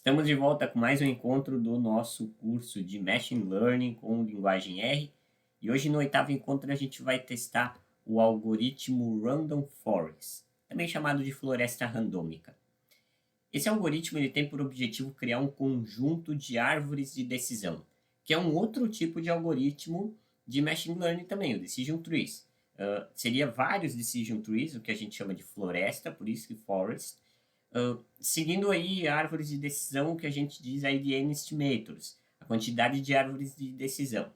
Estamos de volta com mais um encontro do nosso curso de Machine Learning com linguagem R. E hoje no oitavo encontro a gente vai testar o algoritmo Random Forest, também chamado de floresta randômica. Esse algoritmo ele tem por objetivo criar um conjunto de árvores de decisão, que é um outro tipo de algoritmo de Machine Learning também, o Decision Trees. Seria vários Decision Trees, o que a gente chama de floresta, por isso que Forest, seguindo aí árvores de decisão que a gente diz aí de N-estimators, a quantidade de árvores de decisão.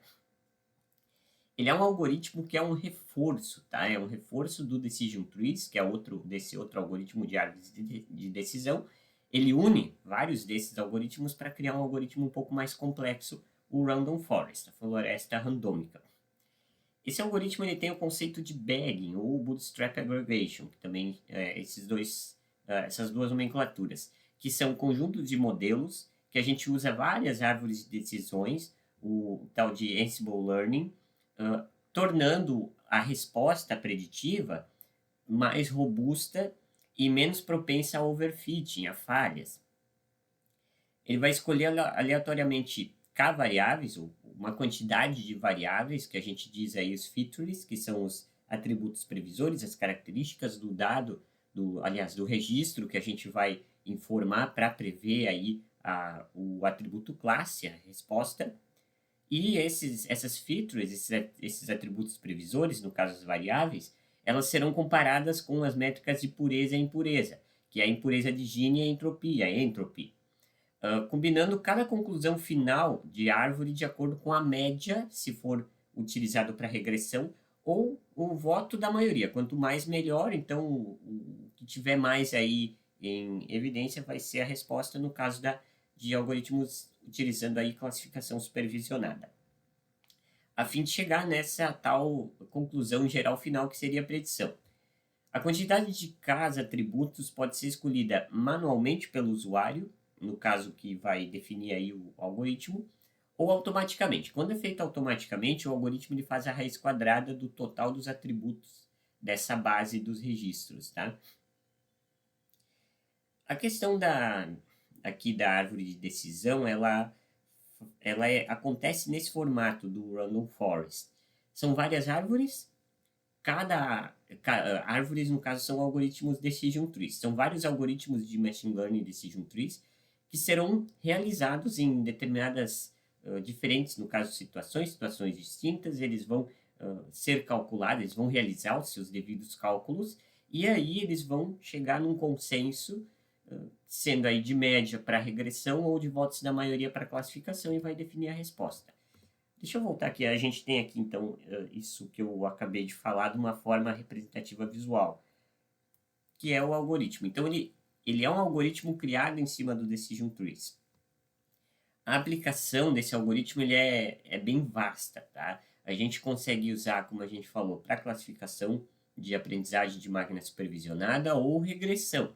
Ele é um algoritmo que é um reforço, tá? É um reforço do Decision Trees, que é desse outro algoritmo de árvores de decisão. Ele une vários desses algoritmos para criar um algoritmo um pouco mais complexo, o Random Forest, a floresta randômica. Esse algoritmo ele tem o conceito de bagging ou bootstrap aggregation, que também essas duas nomenclaturas, que são conjuntos de modelos que a gente usa várias árvores de decisões, o tal de Ansible Learning, tornando a resposta preditiva mais robusta e menos propensa a overfitting, a falhas. Ele vai escolher aleatoriamente K variáveis, ou uma quantidade de variáveis, que a gente diz aí os features, que são os atributos previsores, as características do dado, do registro que a gente vai informar para prever aí o atributo classe, a resposta. E essas features, esses atributos previsores, no caso as variáveis, elas serão comparadas com as métricas de pureza e impureza, que é a impureza de Gini e a entropia, a entropy. Combinando cada conclusão final de árvore de acordo com a média, se for utilizado para regressão, ou o voto da maioria. Quanto mais, melhor. Então, o que tiver mais aí em evidência vai ser a resposta no caso de algoritmos utilizando aí classificação supervisionada. A fim de chegar nessa tal conclusão geral final que seria a predição. A quantidade de K atributos pode ser escolhida manualmente pelo usuário, no caso que vai definir aí o algoritmo, ou automaticamente. Quando é feito automaticamente, o algoritmo ele faz a raiz quadrada do total dos atributos dessa base dos registros, tá? A questão aqui da árvore de decisão, acontece nesse formato do Random Forest. São várias árvores, árvores, no caso, são algoritmos Decision Trees. São vários algoritmos de Machine Learning Decision Trees que serão realizados em determinadas diferentes, no caso, situações distintas, eles vão ser calculados, eles vão realizar os seus devidos cálculos, e aí eles vão chegar num consenso, sendo aí de média para regressão ou de votos da maioria para classificação, e vai definir a resposta. Deixa eu voltar aqui, a gente tem aqui, então, isso que eu acabei de falar de uma forma representativa visual, que é o algoritmo. Então, ele é um algoritmo criado em cima do Decision Trees. A aplicação desse algoritmo ele é bem vasta, tá? A gente consegue usar, como a gente falou, para classificação de aprendizagem de máquina supervisionada ou regressão,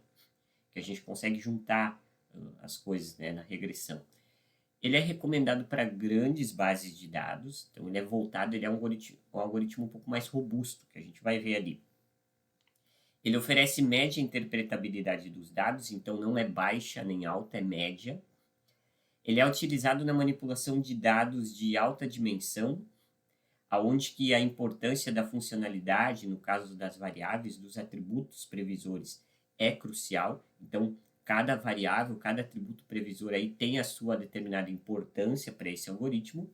que a gente consegue juntar as coisas, né, na regressão. Ele é recomendado para grandes bases de dados, então ele é voltado, ele é um algoritmo um pouco mais robusto, que a gente vai ver ali. Ele oferece média interpretabilidade dos dados, então não é baixa nem alta, é média. Ele é utilizado na manipulação de dados de alta dimensão, aonde que a importância da funcionalidade, no caso das variáveis, dos atributos previsores, é crucial. Então, cada variável, cada atributo previsor aí tem a sua determinada importância para esse algoritmo.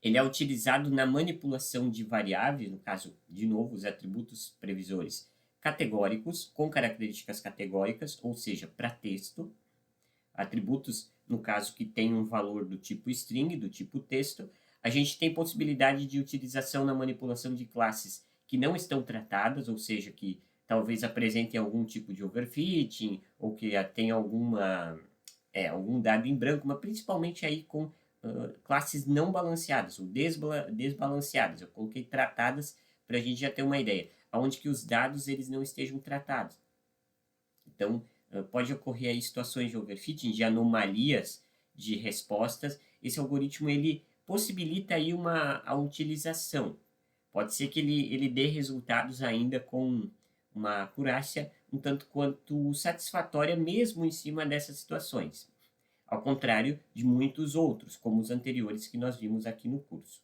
Ele é utilizado na manipulação de variáveis, no caso, de novo, os atributos previsores categóricos, com características categóricas, ou seja, para texto. Atributos, no caso, que tem um valor do tipo string, do tipo texto. A gente tem possibilidade de utilização na manipulação de classes que não estão tratadas, ou seja, que talvez apresentem algum tipo de overfitting, ou que tenha algum dado em branco, mas principalmente aí com classes não balanceadas, ou desbalanceadas. Eu coloquei tratadas para a gente já ter uma ideia, onde que os dados eles não estejam tratados. Então, pode ocorrer aí situações de overfitting, de anomalias de respostas. Esse algoritmo ele possibilita aí a utilização. Pode ser que ele dê resultados ainda com uma acurácia um tanto quanto satisfatória mesmo em cima dessas situações, ao contrário de muitos outros, como os anteriores que nós vimos aqui no curso.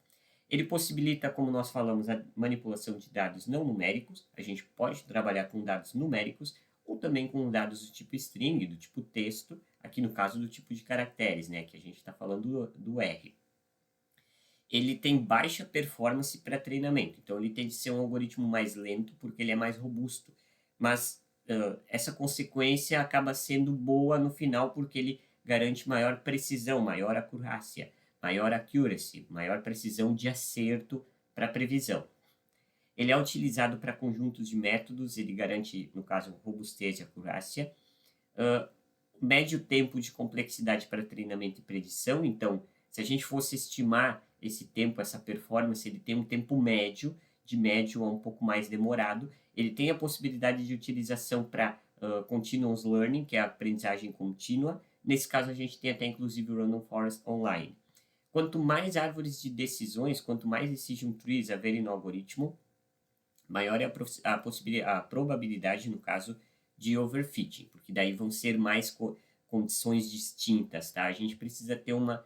Ele possibilita, como nós falamos, a manipulação de dados não numéricos. A gente pode trabalhar com dados numéricos ou também com dados do tipo string, do tipo texto, aqui no caso do tipo de caracteres, né, que a gente está falando do R. Ele tem baixa performance para treinamento, então ele tem de ser um algoritmo mais lento porque ele é mais robusto, mas essa consequência acaba sendo boa no final porque ele garante maior precisão, maior acurácia, maior accuracy, maior precisão de acerto para previsão. Ele é utilizado para conjuntos de métodos, ele garante, no caso, robustez e acurácia, médio tempo de complexidade para treinamento e predição. Então, se a gente fosse estimar esse tempo, essa performance, ele tem um tempo médio, de médio a um pouco mais demorado. Ele tem a possibilidade de utilização para continuous learning, que é a aprendizagem contínua. Nesse caso, a gente tem até inclusive o Random Forest Online. Quanto mais árvores de decisões, quanto mais decision trees haverem no algoritmo, maior é a probabilidade, no caso, de overfitting, porque daí vão ser mais condições distintas, tá? A gente precisa ter uma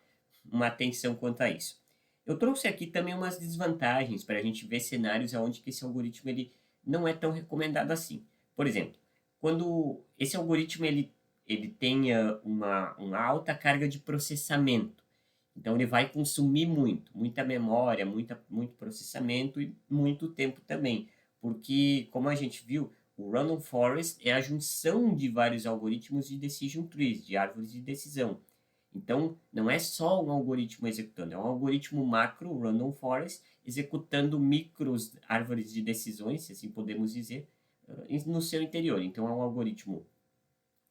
atenção quanto a isso. Eu trouxe aqui também umas desvantagens para a gente ver cenários onde que esse algoritmo ele não é tão recomendado assim. Por exemplo, quando esse algoritmo ele tenha uma alta carga de processamento, então ele vai consumir muita memória, muito processamento e muito tempo também, porque como a gente viu, o Random Forest é a junção de vários algoritmos de decision trees, de árvores de decisão. Então, não é só um algoritmo executando, é um algoritmo macro, Random Forest, executando micros árvores de decisões, se assim podemos dizer, no seu interior. Então, é um algoritmo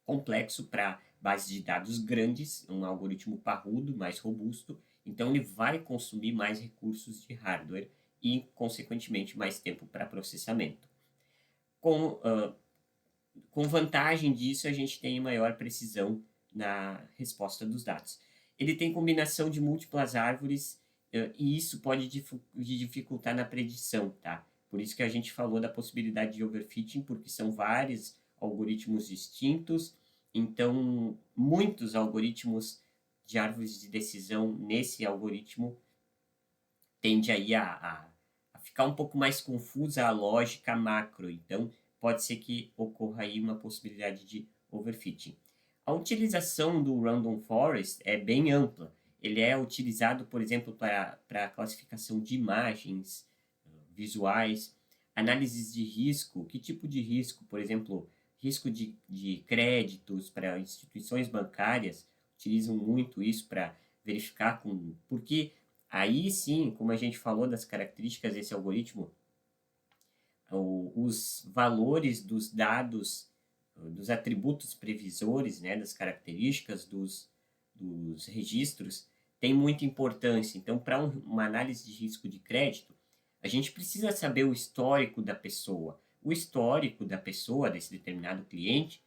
complexo para bases de dados grandes, um algoritmo parrudo, mais robusto. Então, ele vai consumir mais recursos de hardware e, consequentemente, mais tempo para processamento. Com vantagem disso, a gente tem maior precisão na resposta dos dados. Ele tem combinação de múltiplas árvores e isso pode dificultar na predição, tá? Por isso que a gente falou da possibilidade de overfitting, porque são vários algoritmos distintos, então muitos algoritmos de árvores de decisão nesse algoritmo tende aí a ficar um pouco mais confusa a lógica macro, então pode ser que ocorra aí uma possibilidade de overfitting. A utilização do Random Forest é bem ampla. Ele é utilizado, por exemplo, para classificação de imagens visuais, análises de risco. Que tipo de risco? Por exemplo, risco de créditos para instituições bancárias utilizam muito isso para verificar porque aí sim, como a gente falou das características desse algoritmo, os valores dos dados, dos atributos previsores, né, das características dos registros, tem muita importância. Então, para uma análise de risco de crédito, a gente precisa saber o histórico da pessoa. O histórico da pessoa, desse determinado cliente,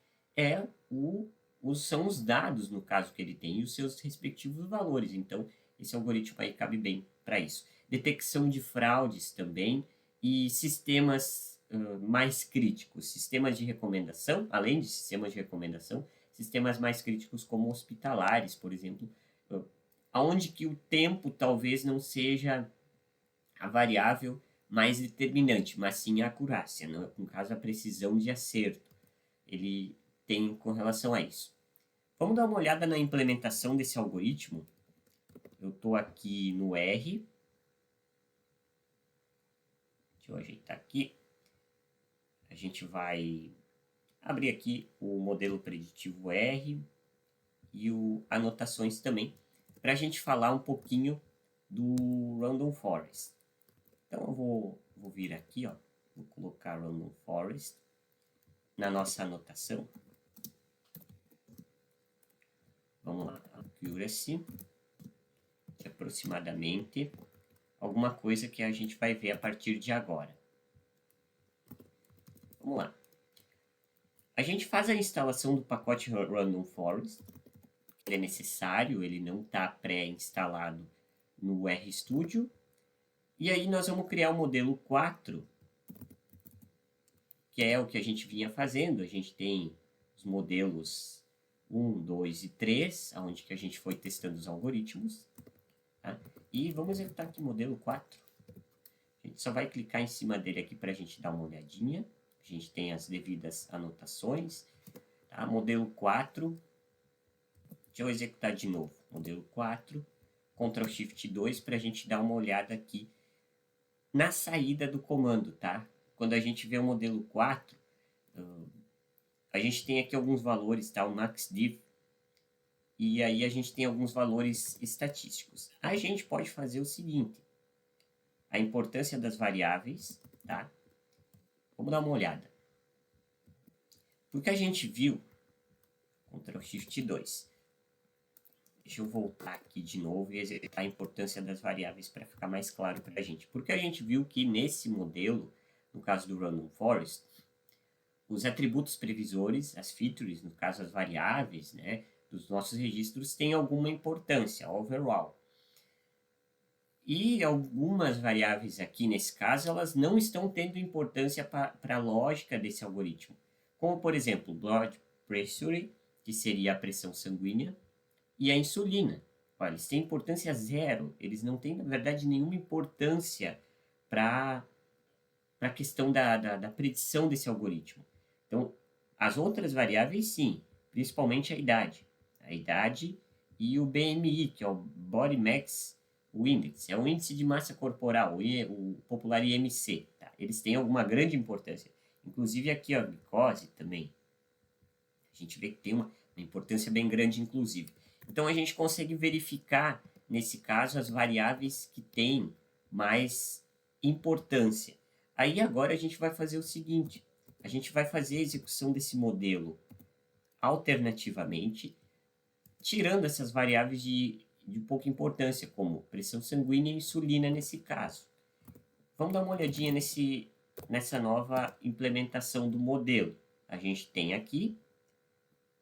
são os dados, no caso, que ele tem, e os seus respectivos valores. Então, esse algoritmo aí cabe bem para isso. Detecção de fraudes também, e sistemas mais críticos, sistemas de recomendação, além de sistemas de recomendação, sistemas mais críticos como hospitalares, por exemplo, aonde que o tempo talvez não seja a variável mais determinante, mas sim a acurácia, no caso a precisão de acerto, ele tem com relação a isso. Vamos dar uma olhada na implementação desse algoritmo. Eu estou aqui no R. Deixa eu ajeitar aqui. A gente vai abrir aqui o modelo preditivo R e anotações também, para a gente falar um pouquinho do Random Forest. Então eu vou vir aqui, ó, vou colocar Random Forest na nossa anotação. Vamos lá, accuracy, de aproximadamente alguma coisa que a gente vai ver a partir de agora. Vamos lá. A gente faz a instalação do pacote Random Forest. Ele é necessário, ele não está pré-instalado no RStudio. E aí nós vamos criar o modelo 4, que é o que a gente vinha fazendo. A gente tem os modelos 1, 2 e 3, onde que a gente foi testando os algoritmos. Tá? E vamos executar aqui o modelo 4. A gente só vai clicar em cima dele aqui para a gente dar uma olhadinha. A gente tem as devidas anotações. Tá? Modelo 4. Deixa eu executar de novo. Modelo 4. Ctrl Shift 2 para a gente dar uma olhada aqui na saída do comando, tá? Quando a gente vê o modelo 4, a gente tem aqui alguns valores, tá? O maxdiff. E aí a gente tem alguns valores estatísticos. A gente pode fazer o seguinte. A importância das variáveis, tá? Vamos dar uma olhada. Porque a gente viu, Ctrl Shift 2. Deixa eu voltar aqui de novo e executar a importância das variáveis para ficar mais claro para a gente. Porque a gente viu que nesse modelo, no caso do Random Forest, os atributos previsores, as features, no caso as variáveis, né, dos nossos registros, têm alguma importância, overall. E algumas variáveis aqui, nesse caso, elas não estão tendo importância para a lógica desse algoritmo. Como, por exemplo, blood pressure, que seria a pressão sanguínea, e a insulina. Olha, eles têm importância zero. Eles não têm, na verdade, nenhuma importância para a questão da predição desse algoritmo. Então, as outras variáveis, sim. Principalmente a idade. A idade e o BMI, que é o Body Mass Index. É o índice de massa corporal, o popular IMC. Tá? Eles têm alguma grande importância. Inclusive aqui, a glicose também. A gente vê que tem uma importância bem grande, inclusive. Então, a gente consegue verificar, nesse caso, as variáveis que têm mais importância. Aí, agora, a gente vai fazer o seguinte. A gente vai fazer a execução desse modelo alternativamente, tirando essas variáveis de pouca importância, como pressão sanguínea e insulina, nesse caso. Vamos dar uma olhadinha nessa nova implementação do modelo. A gente tem aqui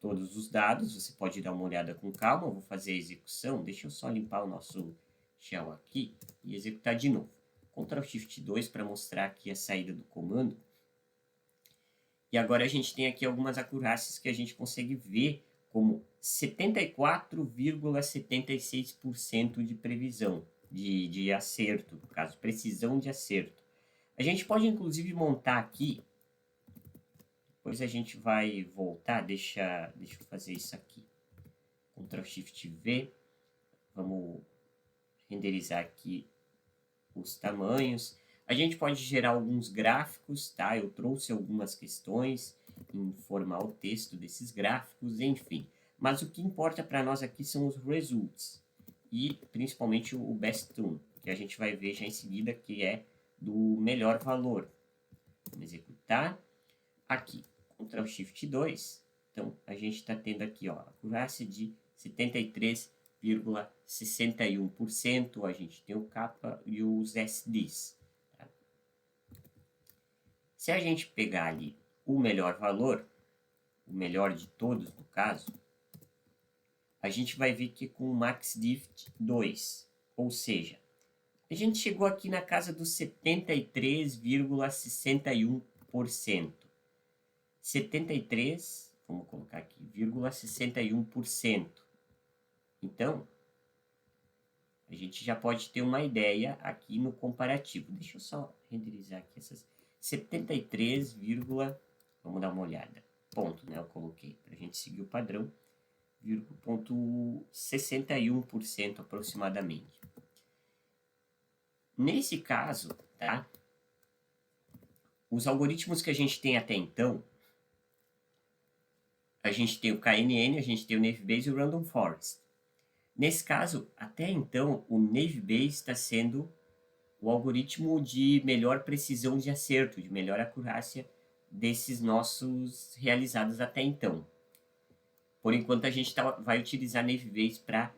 todos os dados, você pode dar uma olhada com calma, eu vou fazer a execução, deixa eu só limpar o nosso shell aqui e executar de novo. Ctrl Shift 2 para mostrar aqui a saída do comando. E agora a gente tem aqui algumas acurácias que a gente consegue ver como 74,76% de previsão, de acerto, no caso, precisão de acerto. A gente pode inclusive montar aqui. Depois a gente vai voltar, deixa eu fazer isso aqui. Ctrl Shift V. Vamos renderizar aqui os tamanhos. A gente pode gerar alguns gráficos, tá? Eu trouxe algumas questões em formar o texto desses gráficos, enfim. Mas o que importa para nós aqui são os results. E principalmente o best tune, que a gente vai ver já em seguida, que é do melhor valor. Vamos executar aqui. Ctrl Shift 2, então a gente está tendo aqui a acurácia de 73,61%, a gente tem o kappa e os SDs. Tá? Se a gente pegar ali o melhor valor, o melhor de todos no caso, a gente vai ver que com o maxdiff 2, ou seja, a gente chegou aqui na casa dos 73,61%. 73, vamos colocar aqui, 0,61%. Então, a gente já pode ter uma ideia aqui no comparativo. Deixa eu só renderizar aqui essas 73, vamos dar uma olhada. Ponto, né? Eu coloquei para a gente seguir o padrão, 0,61% aproximadamente. Nesse caso, tá? Os algoritmos que a gente tem até então, a gente tem o KNN, a gente tem o Naive-Bayes e o Random Forest. Nesse caso, até então, o Naive-Bayes está sendo o algoritmo de melhor precisão de acerto, de melhor acurácia desses nossos realizados até então. Por enquanto, a gente vai utilizar Naive-Bayes para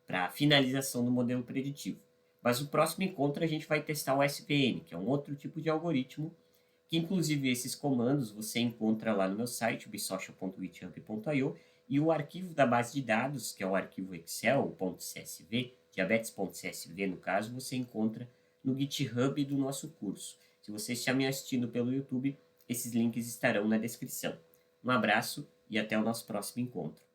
a finalização do modelo preditivo. Mas no próximo encontro, a gente vai testar o SVN, que é um outro tipo de algoritmo, que inclusive esses comandos você encontra lá no meu site, bsocial.github.io, e o arquivo da base de dados, que é o arquivo excel.csv, diabetes.csv no caso, você encontra no GitHub do nosso curso. Se você está me assistindo pelo YouTube, esses links estarão na descrição. Um abraço e até o nosso próximo encontro.